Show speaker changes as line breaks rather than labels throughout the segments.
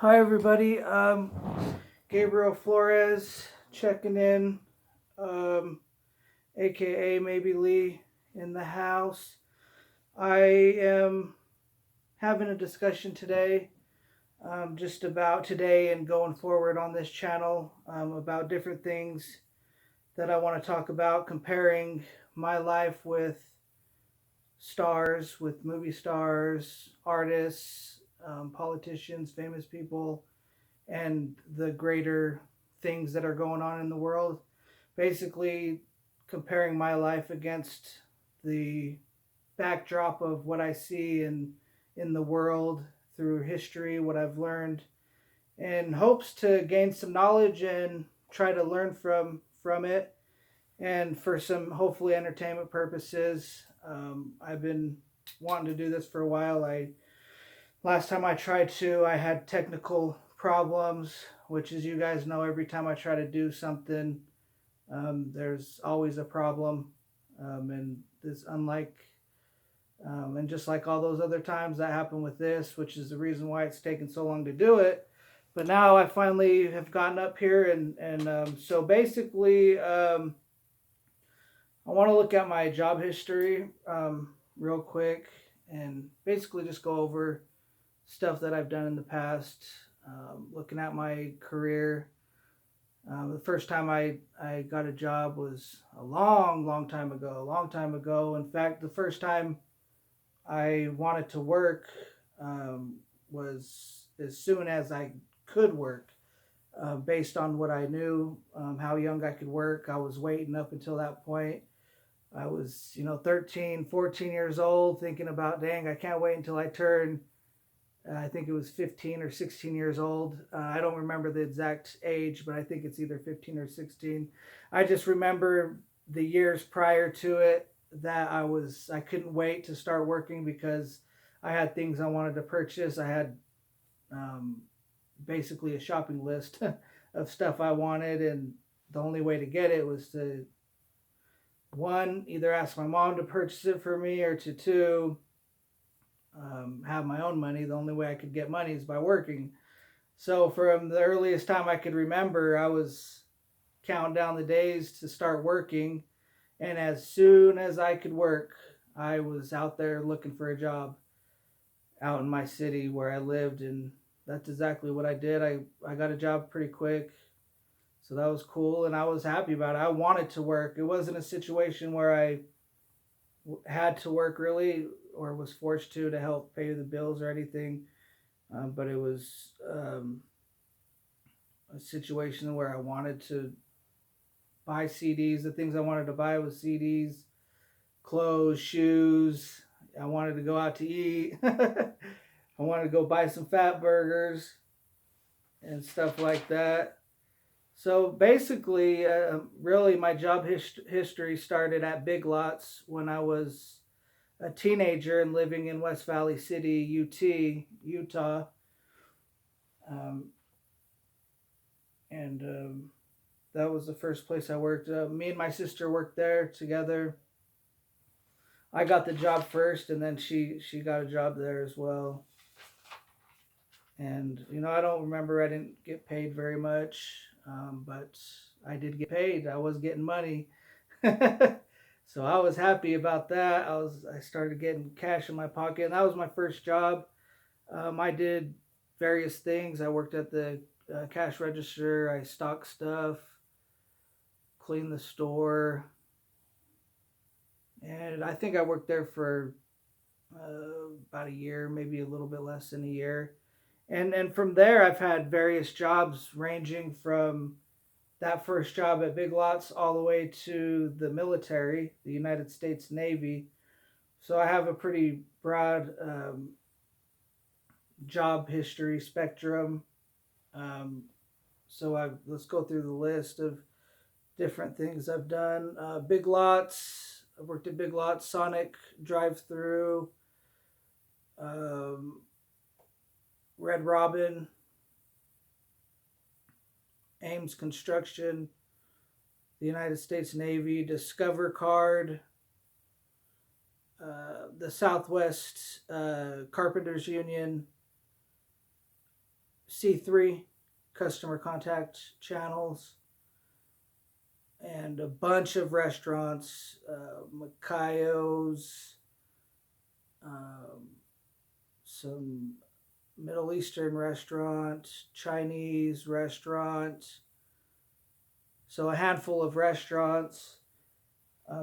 Hi everybody. Gabriel Flores checking in, um, aka maybe Lee in the house. I am having a discussion today, just about today and going forward on this channel, about different things that I want to talk about, comparing my life with stars, with movie stars, artists, politicians, famous people, and the greater things that are going on in the world. Basically, comparing my life against the backdrop of what I see in the world through history, what I've learned, in hopes to gain some knowledge and try to learn from it, and for some hopefully entertainment purposes. I've been wanting to do this for a while. I Last time I tried to, I had technical problems, which, as you guys know, every time I try to do something, there's always a problem. And this, and just like all those other times that happened with this, which is the reason why it's taken so long to do it. But now I finally have gotten up here, so basically, I want to look at my job history real quick, and basically just go over stuff that I've done in the past, looking at my career. The first time I got a job was a long, long time ago. A long time ago. In fact, the first time I wanted to work was as soon as I could work, based on what I knew, how young I could work. I was waiting up until that point. I was, 13, 14 years old, thinking about, dang, I can't wait until I turn I think it was 15 or 16 years old. I don't remember the exact age, but I think it's either 15 or 16. I just remember the years prior to it that I couldn't wait to start working because I had things I wanted to purchase. I had um, basically a shopping list of stuff I wanted, and the only way to get it was to, one, either ask my mom to purchase it for me, or to two, have my own money. The only way I could get money is by working. So from the earliest time I could remember, I was counting down the days to start working. And as soon as I could work, I was out there looking for a job out in my city where I lived. And that's exactly what I did. I got a job pretty quick. So that was cool. And I was happy about it. I wanted to work. It wasn't a situation where I had to work really, or was forced to help pay the bills or anything. But it was a situation where I wanted to buy CDs. The things I wanted to buy was CDs, clothes, shoes. I wanted to go out to eat. I wanted to go buy some fat burgers and stuff like that. So basically, really, my job history started at Big Lots when I was a teenager and living in West Valley City, Utah. Um, and that was the first place I worked. Me and my sister worked there together. I got the job first, and then she got a job there as well. And I don't remember. I didn't get paid very much, but I did get paid. I was getting money, so I was happy about that. I started getting cash in my pocket, and that was my first job. I did various things. I worked at the cash register. I stocked stuff, cleaned the store, and I think I worked there for about a year, maybe a little bit less than a year. And from there, I've had various jobs ranging from that first job at Big Lots all the way to the military, the United States Navy. So I have a pretty broad job history spectrum. Um, let's go through the list of different things I've done. Big Lots. I worked at Big Lots, Sonic drive-through, um, Red Robin, Ames Construction, the United States Navy, Discover Card, the Southwest Carpenters Union, C3 customer contact channels, and a bunch of restaurants, Mcayos, um, some Middle Eastern restaurant, Chinese restaurant. So a handful of restaurants.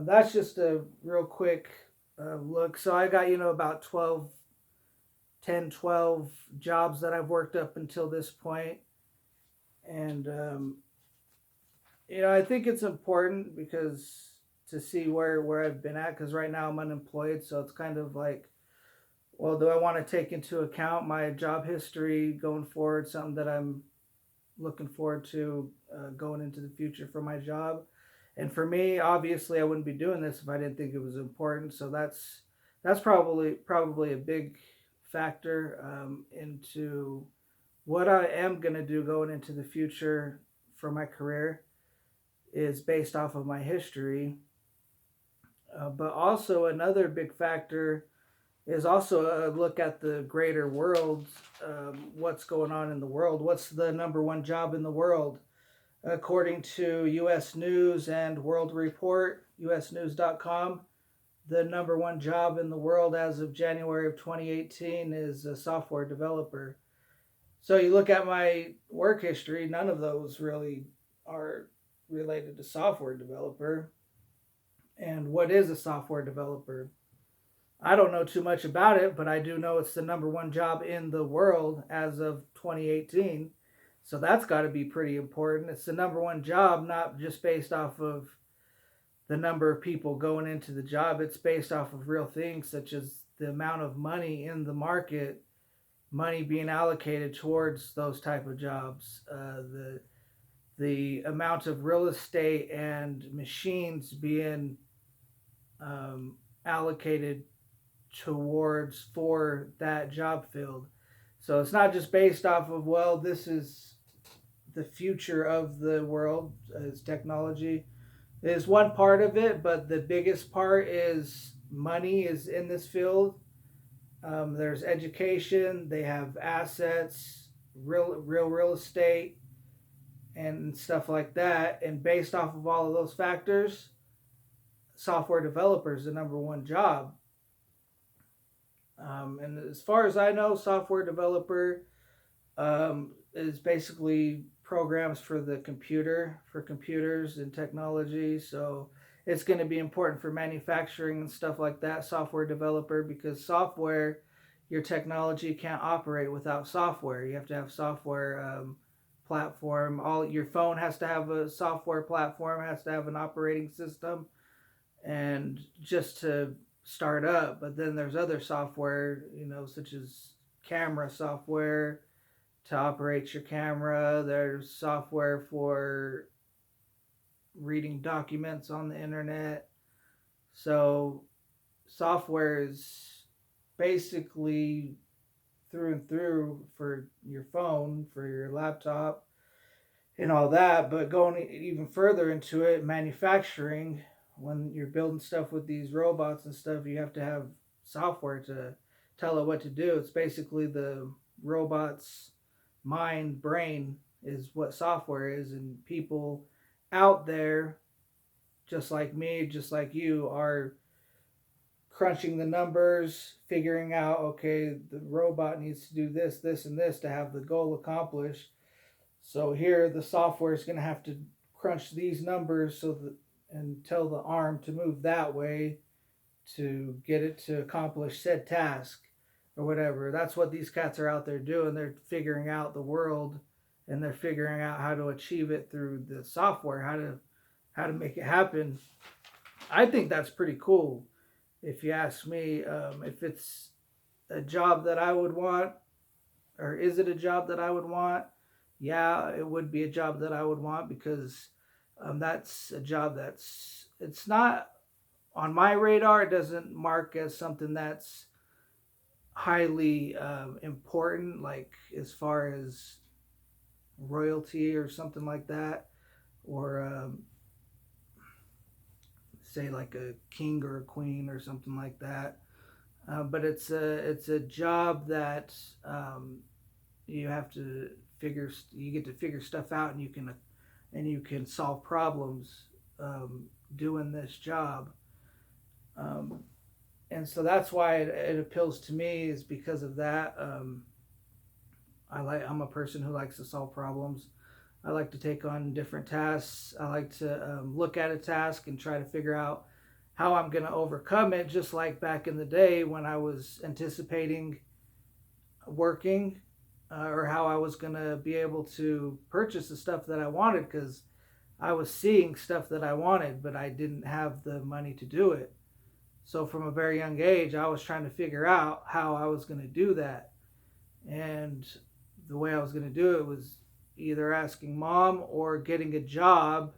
That's just a real quick look. So I got, about 12, 10, 12 jobs that I've worked up until this point. And, I think it's important because to see where I've been at, because right now I'm unemployed. So it's kind of like, well, do I want to take into account my job history going forward, something that I'm looking forward to going into the future for my job? And for me, obviously, I wouldn't be doing this if I didn't think it was important. So that's probably a big factor into what I am gonna do going into the future for my career is based off of my history. But also another big factor is also a look at the greater world. What's going on in the world? What's the number one job in the world? According to U.S. News and World Report, usnews.com, the number one job in the world as of January of 2018 is a software developer. So you look at my work history, none of those really are related to software developer. And what is a software developer? I don't know too much about it, but I do know it's the number one job in the world as of 2018. So that's got to be pretty important. It's the number one job, not just based off of the number of people going into the job. It's based off of real things such as the amount of money in the market, money being allocated towards those type of jobs, the amount of real estate and machines being allocated towards for that job field. So it's not just based off of, well, this is the future of the world as technology is one part of it, but the biggest part is money is in this field. There's education, they have assets, real estate, and stuff like that. And based off of all of those factors, software developer is the number one job. And as far as I know, software developer is basically programs for the computer, for computers and technology. So it's going to be important for manufacturing and stuff like that, software developer, because software, your technology can't operate without software. You have to have software platform. All your phone has to have a software platform, has to have an operating system, and just to start up. But then there's other software, such as camera software to operate your camera. There's software for reading documents on the internet. So software is basically through and through for your phone, for your laptop, and all that. But going even further into it, manufacturing, when you're building stuff with these robots and stuff, you have to have software to tell it what to do. It's basically the robot's mind, brain is what software is. And people out there, just like me, just like you, are crunching the numbers, figuring out, okay, the robot needs to do this, this, and this to have the goal accomplished. So here the software is going to have to crunch these numbers so that and tell the arm to move that way to get it to accomplish said task or whatever. That's what these cats are out there doing. They're figuring out the world and they're figuring out how to achieve it through the software, how to make it happen. I think that's pretty cool. If you ask me, if it's a job that I would want, or is it a job that I would want? Yeah, it would be a job that I would want because that's a job it's not on my radar. It doesn't mark as something that's highly important, like as far as royalty or something like that, or say like a king or a queen or something like that. But it's a job that you have to you get to figure stuff out, and you can solve problems doing this job. Um, and so that's why it appeals to me, is because of that. I'm a person who likes to solve problems. I like to take on different tasks. I like to look at a task and try to figure out how I'm going to overcome it, just like back in the day when I was anticipating working, or how I was going to be able to purchase the stuff that I wanted, because I was seeing stuff that I wanted, but I didn't have the money to do it. So from a very young age, I was trying to figure out how I was going to do that. And the way I was going to do it was either asking mom or getting a job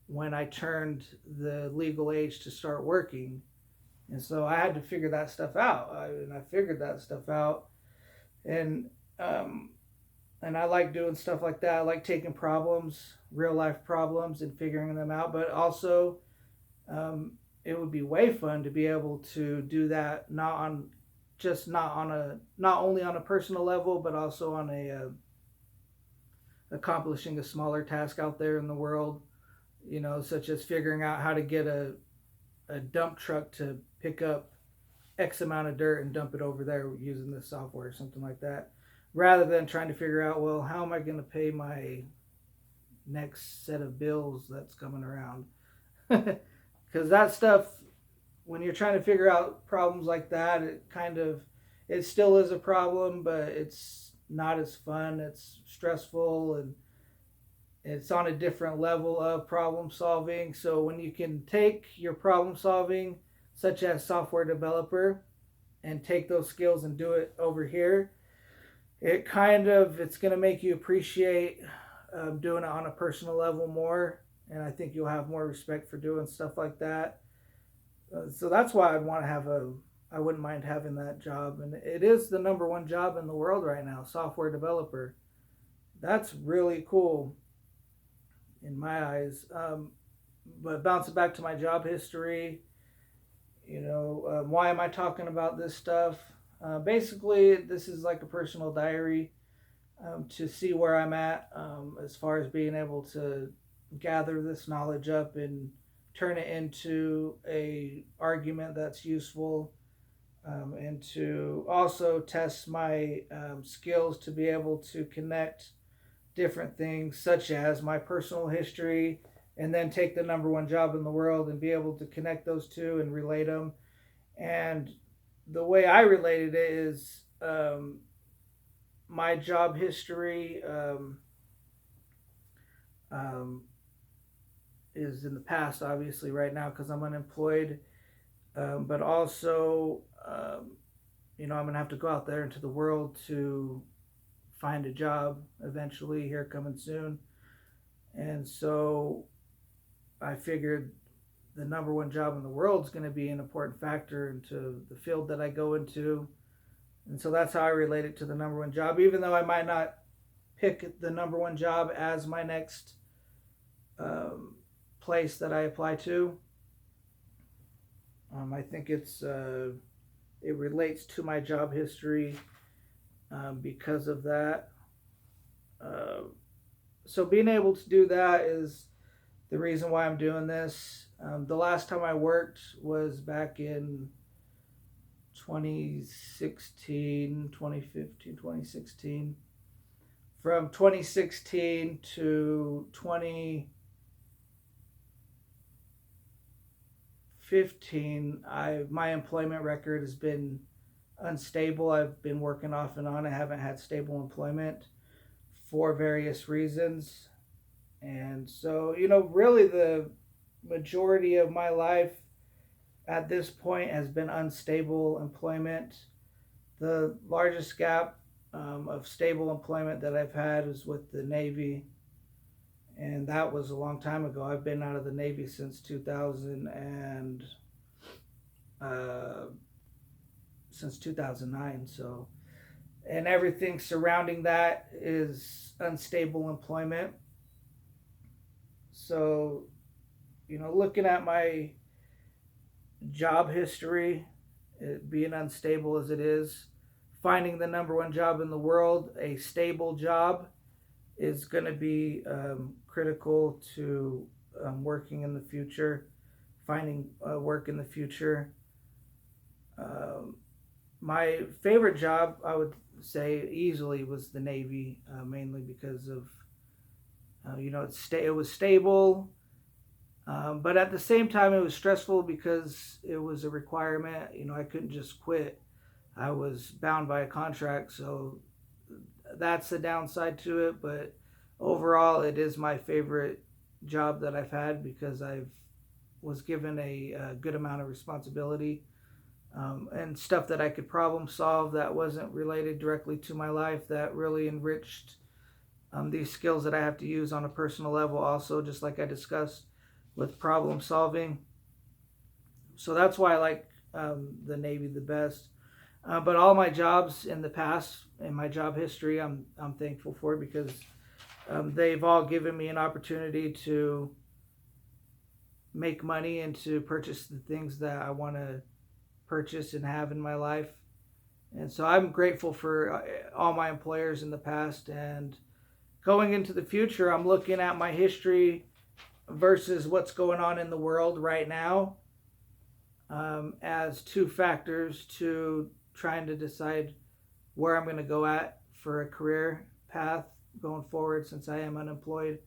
when I turned the legal age to start working. And so I had to figure that stuff out. And I figured that stuff out. And um, and I like doing stuff like that. I like taking problems, real life problems, and figuring them out. But also, um, it would be way fun to be able to do that, not only on a personal level, but also on a accomplishing a smaller task out there in the world. Such as figuring out how to get a dump truck to pick up X amount of dirt and dump it over there using this software or something like that, rather than trying to figure out, well, how am I going to pay my next set of bills that's coming around? Because that stuff, when you're trying to figure out problems like that, it still is a problem, but it's not as fun. It's stressful, and it's on a different level of problem solving. So when you can take your problem solving, such as software developer, and take those skills and do it over here, it's going to make you appreciate doing it on a personal level more. And I think you'll have more respect for doing stuff like that. So that's why I wouldn't mind having that job. And it is the number one job in the world right now, software developer. That's really cool in my eyes. But bouncing back to my job history, why am I talking about this stuff? Basically, this is like a personal diary, to see where I'm at, as far as being able to gather this knowledge up and turn it into a argument that's useful, and to also test my skills to be able to connect different things, such as my personal history, and then take the number one job in the world and be able to connect those two and relate them. And the way I related it is, my job history um, is in the past, obviously, right now, because I'm unemployed. But also, I'm going to have to go out there into the world to find a job eventually, here coming soon. And so I figured the number one job in the world is going to be an important factor into the field that I go into. And so that's how I relate it to the number one job, even though I might not pick the number one job as my next place that I apply to. I think it relates to my job history, because of that. So being able to do that is the reason why I'm doing this. The last time I worked was back in 2016, 2015, 2016. From 2016 to 2015, my employment record has been unstable. I've been working off and on. I haven't had stable employment for various reasons. And so, really the majority of my life at this point has been unstable employment. The largest gap of stable employment that I've had is with the Navy, and that was a long time ago. I've been out of the Navy since 2009. So, and everything surrounding that is unstable employment. So, looking at my job history, it being unstable as it is, finding the number one job in the world, a stable job, is going to be critical to working in the future, finding work in the future. Um, my favorite job, I would say easily, was the Navy, mainly because of it was stable, but at the same time it was stressful because it was a requirement. I couldn't just quit. I was bound by a contract, so that's the downside to it. But overall, it is my favorite job that I've had because I've was given a good amount of responsibility, and stuff that I could problem solve that wasn't related directly to my life, that really enriched these skills that I have to use on a personal level, also, just like I discussed with problem solving. So that's why I like the Navy the best. But all my jobs in the past, in my job history, I'm thankful for, because they've all given me an opportunity to make money and to purchase the things that I want to purchase and have in my life. And so I'm grateful for all my employers in the past. And going into the future, I'm looking at my history versus what's going on in the world right now, as two factors to trying to decide where I'm going to go at for a career path going forward, since I am unemployed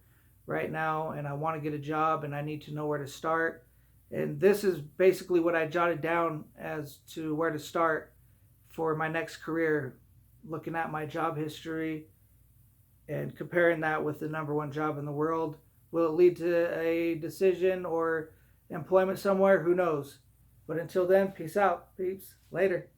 right now and I want to get a job and I need to know where to start. And this is basically what I jotted down as to where to start for my next career, looking at my job history and comparing that with the number one job in the world. Will it lead to a decision or employment somewhere? Who knows? But until then, peace out, peeps. Later.